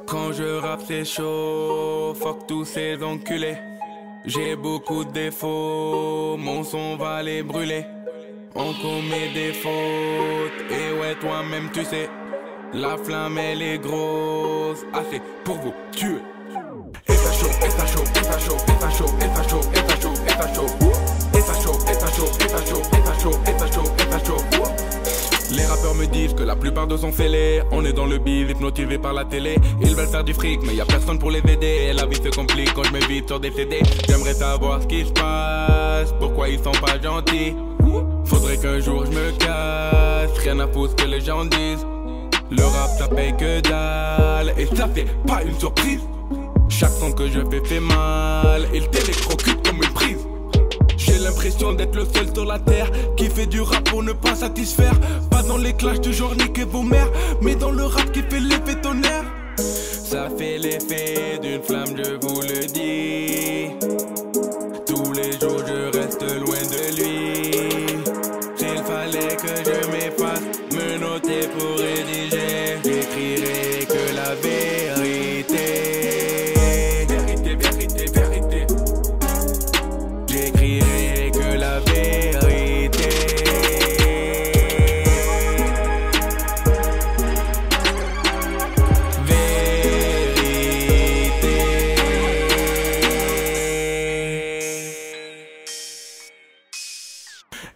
Quand je rappe c'est chaud, fuck tous ces enculés. J'ai beaucoup de défauts, mon son va les brûler. On commet des fautes, et ouais toi-même tu sais. La flamme elle est grosse, assez pour vous tuer. Et ça chaud, et ça chaud, et ça chaud, et ça chaud, et ça chaud, et ça chaud, et ça chaud. Et ça chaud, et ça chaud, et ça chaud, et ça chaud, et ça chaud, et ça chaud. Les rappeurs me disent que la plupart d'eux sont fêlés. On est dans le biz, hypnotisé par la télé. Ils veulent faire du fric, mais y a personne pour les aider. La vie se complique quand je m'évite sur des CD. J'aimerais savoir ce qui se passe, pourquoi ils sont pas gentils. Faudrait qu'un jour je me casse, rien à foutre ce que les gens disent. Le rap ça paye que dalle, et ça c'est pas une surprise. Chaque son que je fais fait mal, il t'électrocute comme une prise. J'ai l'impression d'être le seul sur la terre qui fait du rap pour ne pas satisfaire. Pas dans les clashs du genre niquer vos mères, mais dans le rap qui fait l'effet tonnerre. Ça fait l'effet d'une flamme, je vous le dis. Tous les jours je reste loin de lui. S'il fallait que je m'efface, me noter pour rédiger, j'écrirai que la vérité. Vérité, vérité, vérité. J'écrirai que la vérité. Vérité.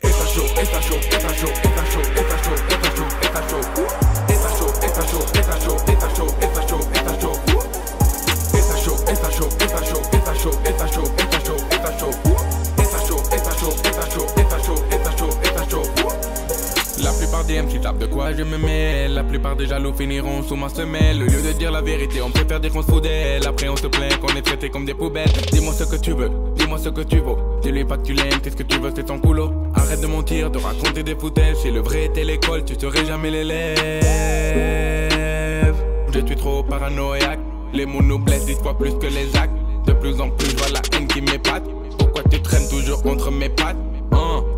Et ça chaud, et ça chaud, et ça chaud, et ça chaud, et ça chaud, et ça chaud, et ça chaud. Et ça chaud, et ça chaud, et ça chaud, et ça chaud, et ça chaud, et ça chaud. Et ça chaud, et ça chaud, et ça chaud, et ça chaud, et ça chaud, et ça chaud, et ça chaud. Et ça chaud, et ça chaud, et ça chaud, et ça chaud, et ça chaud, et ça chaud. La plupart des MC savent de quoi je me mêle. La plupart des jaloux finiront sous ma semelle. Au lieu de dire la vérité, on préfère dire qu'on se fout d'elle. Après on se plaint qu'on est traité comme des poubelles. Dis-moi ce que tu veux, dis-moi ce que tu vaux. Dis-lui pas que tu l'aimes, qu'est-ce que tu veux, c'est ton coulo. Arrête de mentir, de raconter des foutaises. Si le vrai était l'école, tu serais jamais l'élève. Je suis trop paranoïaque. Les mots nous blessent 10 fois plus que les actes. De plus en plus, je vois la haine qui m'épate. Pourquoi tu traînes toujours entre mes pattes?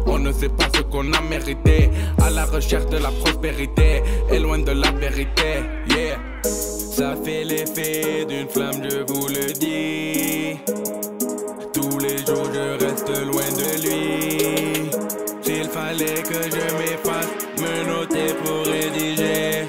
On ne sait pas ce qu'on a mérité. À la recherche de la prospérité et loin de la vérité, yeah. Ça fait l'effet d'une flamme, je vous le dis. Tous les jours je reste loin de lui. S'il fallait que je m'efface, me noter pour rédiger,